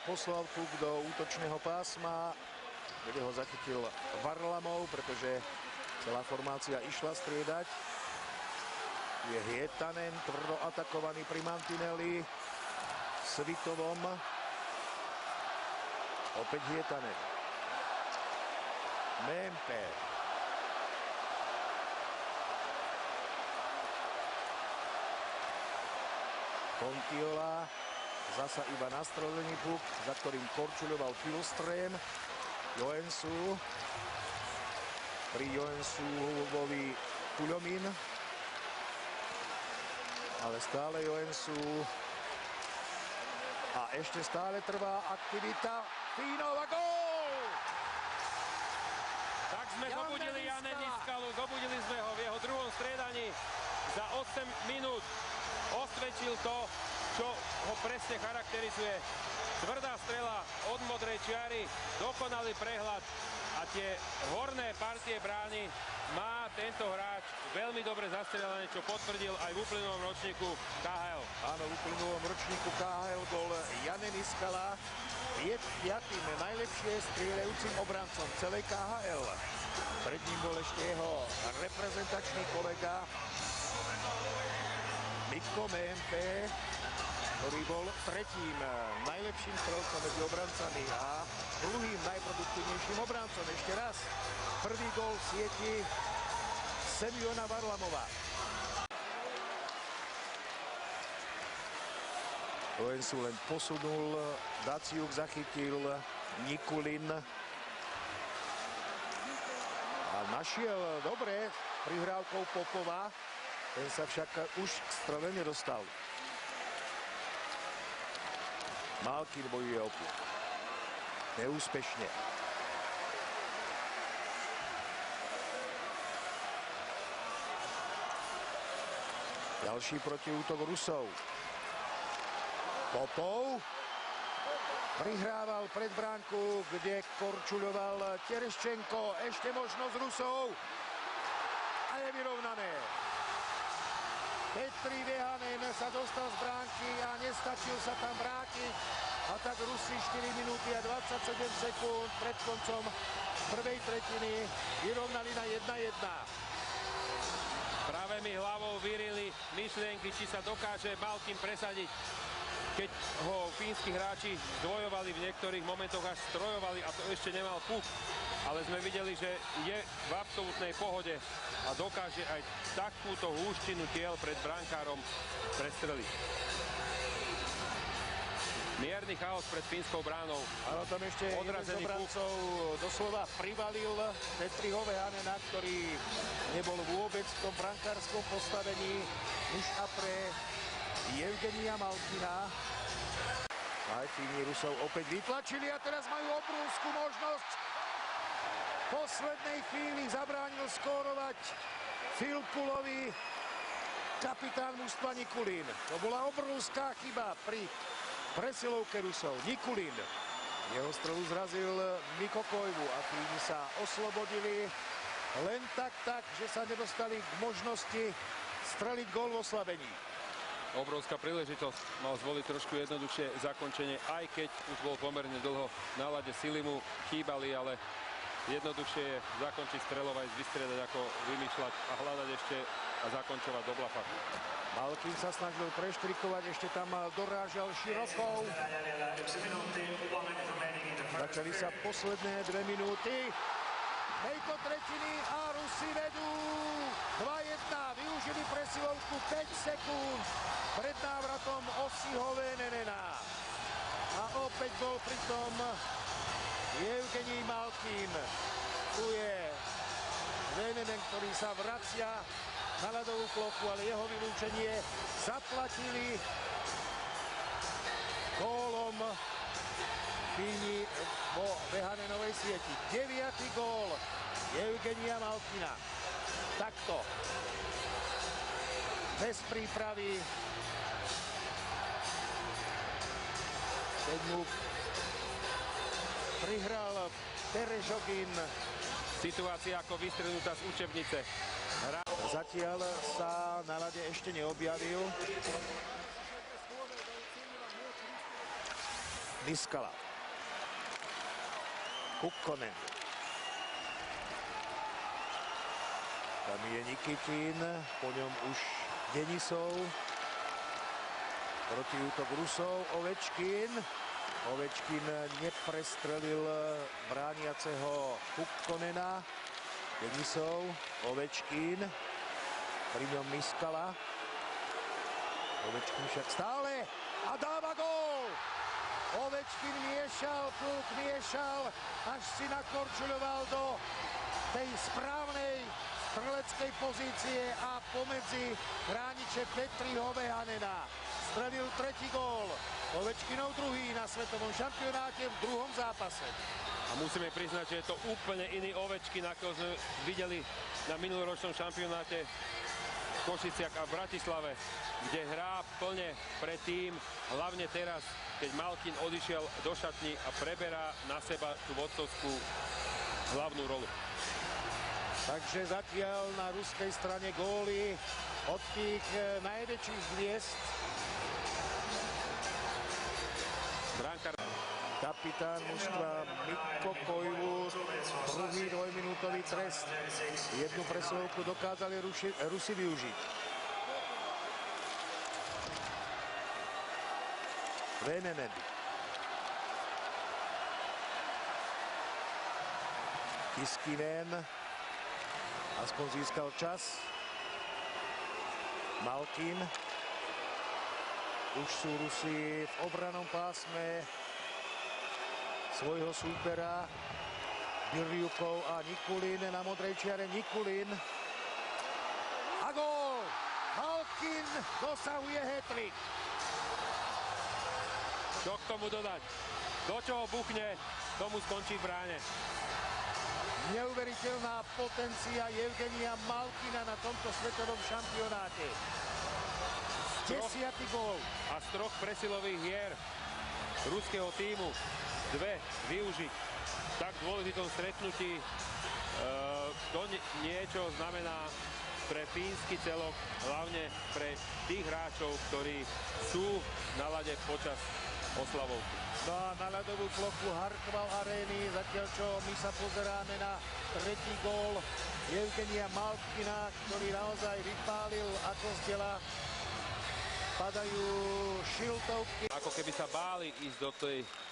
poslal puk do útočného pásma, kde ho zachytil Varlamov, pretože celá formácia išla striedať. Je Hietanen, tvrdo atakovaný pri mantineli. Svitovom. Opäť Hietanen. Mempe. Kontiola. Zasa iba nastrolený puk, za ktorým korčuľoval Filstrém. Joensu. Pri Joensuovi Kuľomín. Ale stále Joensu. A ešte stále trvá aktivita Fínov a gól! Tak sme zobudili Jana Niskalu, zobudili sme ho v jeho druhom striedaní. Za 8 minút osvedčil to, čo ho presne charakterizuje. Tvrdá strela od modrej čiary, dokonalý prehľad a tie horné partie brány má tento hráč veľmi dobre zastrelené, čo potvrdil aj v uplynulom ročníku KHL. Áno, v uplynulom ročníku KHL bol Jane Niskala 5. najlepšie strieľajúcim obrancom celej KHL. Pred ním bol ešte jeho reprezentačný kolega Mikko Mempe, ktorý bol 3. najlepším strelcom medzi obrancami a 2. najproduktívnejším obrancom. Ešte raz, prvý gól v sieti Semjona Varlamova. Joensu len posunul, Daciuk zachytil, Nikulin. A našiel dobre prihrávkou Popova, ten sa však už k strele nedostal. Malkin bojuje o puk. Neúspešne. Ďalší protiútok Rusov. Popov prihrával pred bránku, kde korčuľoval Tereščenko. Ešte možnosť Rusov. A je vyrovnané. Petri Vehanen sa dostal z bránky a nestačil sa tam vrátiť. A tak Rusi 4 minúty a 27 sekúnd pred koncom prvej tretiny vyrovnali na 1-1. Práve mi hlavou vyrili myšlienky, či sa dokáže Malkin presadiť, keď ho fínsky hráči zdvojovali v niektorých momentoch, až strojovali a to ešte nemal puk. Ale sme videli, že je v absolútnej pohode a dokáže aj takúto húštinu tiel pred brankárom prestreliť. Mierny chaos pred fínskou bránou. Áno, tam ešte jeden z obrancov doslova privalil Petriho Vehanena, ktorý nebol vôbec v tom brankárskom postavení. Už a pre Evgenia Malkina. Aj Fíni Rusov opäť vytlačili a teraz majú obrovskú možnosť. V poslednej chvíli zabránil skórovať Filpulovi kapitán mužstva Nikulin. To bola obrovská chyba pri presilovke Rusov. Nikulin. Jeho strelu zrazil Mikko Koivu a Fíni sa oslobodili len tak, že sa nedostali k možnosti streliť gól v oslabení. Obrovská príležitosť, mal zvoliť trošku jednoduchšie zakončenie, aj keď už bol pomerne dlho na ľade, sily mu chýbali, ale jednoduchšie je zakončiť strelovať, vystriedať, ako vymýšľať a hľadať ešte a zakončovať do blafa. Malkin sa snažil preštrikovať, ešte tam dorážal Širochov. Začali sa posledné 2 minúty. Tejto tretiny a Rusi vedú 2-1. Využili presilovku 5 sekúnd pred návratom Ossiho Venenena. A opäť bol pritom Evgenij Malkin. Tu je Venenen, ktorý sa vracia na ľadovú plochu, ale jeho vylúčenie zaplatili gólom Fíni vo Vehanenovej sieti. 9. gól Evgenia Malkina. Takto. Bez prípravy. Keď mu prihral Terešogin. Situácia ako vystrelnutá z učebnice. Zatiaľ sa na ľade ešte neobjavil. Niskala. Kukkonen. Tam je Nikitin, po ňom už Denisov. Protiútok Rusov, Ovečkin. Ovečkin neprestrelil brániaceho Kukkonena. Denisov, Ovečkin. Pri ňom Niskala. Ovečkin však stále a dáva gól! Ovečkin miešal, Puk miešal, až si nakorčuľoval do tej správnej streleckej pozície a pomedzi hrániče Petriho Vehanena. Strelil tretí gól. Ovečkinov druhý na svetovom šampionáte v druhom zápase. A musíme priznať, že je to úplne iný Ovečkin, ako sme videli na minuloročnom šampionáte v Košiciach a v Bratislave, kde hrá plne pre tým, hlavne teraz, keď Malkin odišiel do šatní a preberá na seba tú vodcovskú hlavnú rolu. Takže zatiaľ na ruskej strane góly od tých najväčších hviezd. Brankár. Kapitán mužstva Mikko Koivu, druhý dvojminútový trest. Jednu presilovku dokázali Rusi využiť. Venenen. Kiskinen. Aspoň získal čas. Malkin. Už sú Rusi v obranom pásme svojho súpera. Birjukov a Nikulin na modrej čiare. Nikulin. A gól! Malkin dosahuje hat-trick. Čo k tomu dodať? Do čoho buchne, tomu skončí v bráne. Neuveriteľná potencia Evgenia Malkina na tomto svetovom šampionáte. 10. gól. A z troch presilových hier ruského tímu dve využiť v tak dôležitom stretnutí. To niečo znamená pre fínsky celok, hlavne pre tých hráčov, ktorí sú na ľade počas oslavovky. No a na ľadovú plochu Hartwall arény, zatiaľ čo my sa pozeráme na tretí gól Evgenia Malkina, ktorý naozaj vypálil ako z tela. Padajú šiltovky. Ako keby sa báli ísť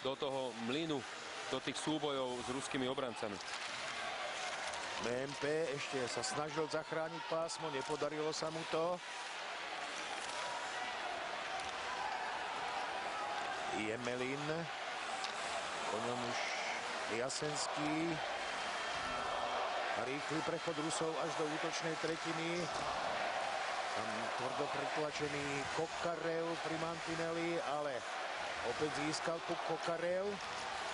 do toho mlynu, do tých súbojov s ruskými obrancami. MP ešte sa snažil zachrániť pásmo, nepodarilo sa mu to. Jemelin, po ňom už Jasenský. Rýchly prechod Rusov až do útočnej tretiny. Tam tvrdo pritlačený Kokarev pri mantineli, ale opäť získal puk Kokarev.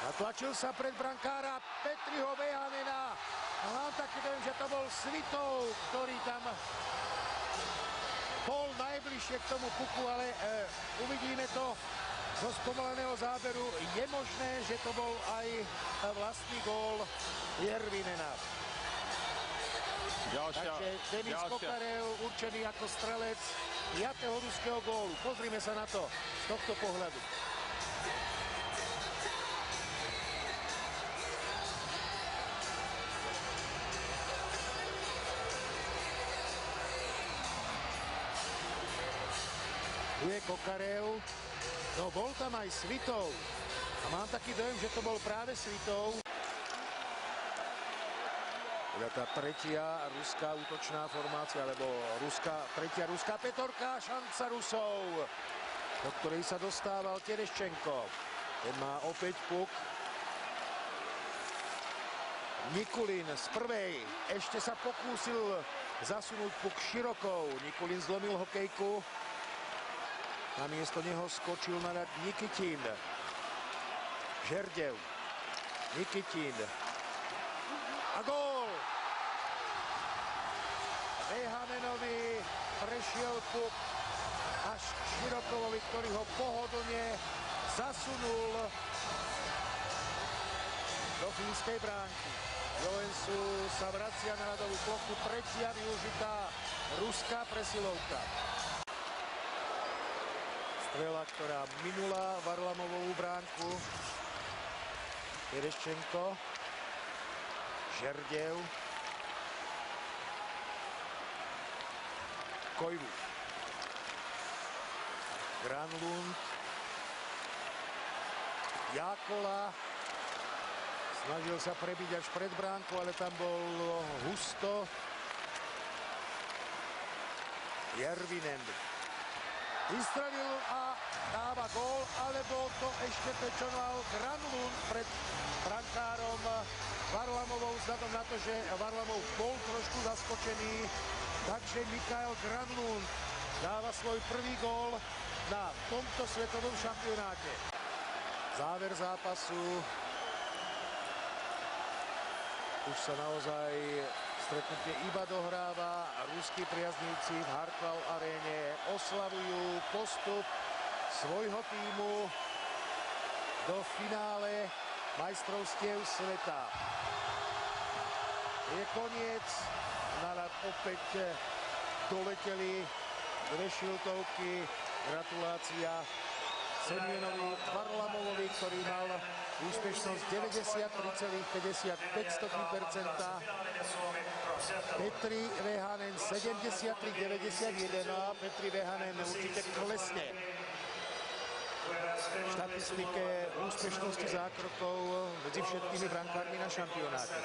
Natlačil sa pred brankára Petriho Vehanena. A mám taký dojem, že to bol Svitov, ktorý tam bol najbližšie k tomu puku, ale uvidíme to zo spomaleného záberu. Je možné, že to bol aj vlastný gól Jervinena. Takže Denis Kokarev určený ako strelec 5. ruského gólu. Pozrime sa na to z tohto pohľadu. Tu je Kokarev. No bol tam aj Svitov. A mám taký dojem, že to bol práve Svitov. Tá tretia ruská útočná formácia, alebo tretia ruská petorka, šanca Rusov, do ktorej sa dostával Tereščenko. Ten má opäť puk. Nikulin z prvej ešte sa pokúsil zasunúť puk širokou. Nikulin zlomil hokejku. Namiesto neho skočil na ľad Nikitin. Žerdev. Nikitin. A gól! Vehanenovi prešiel puk až k Širokovovi, ktorý ho pohodlne zasunul do fínskej bránky. Joensu sa vracia na ľadovú plochu, tretia využitá ruská presilovka. strela, ktorá minula Varlamovovú bránku. Tereščenko, Žerdev, Koivu, Granlund, Jákola, snažil sa prebiť až pred bránku, ale tam bol husto. Järvinen vystrelil a dáva gól, ale bol to ešte pečoval Granlund pred brankárom Varlamovou, vzhľadom na to, že Varlamov bol trošku zaskočený, takže Mikael Granlund dáva svoj prvý gól na tomto svetovom šampionáte. Záver zápasu. Už sa naozaj stretnutie iba dohráva. Ruskí priaznivci v Hartwall aréne oslavujú postup svojho tímu do finále majstrovstiev sveta. Je koniec. Na ľad opäť doleteli dve šiltovky. Gratulácia Semjonovi Varlamovovi, ktorý mal úspešnosť 93,55%. Petri Vehanen 73,91 a Petri Vehanen určite klesne v štatistike úspešnosti zákrokov medzi všetkými brankármi na šampionáte.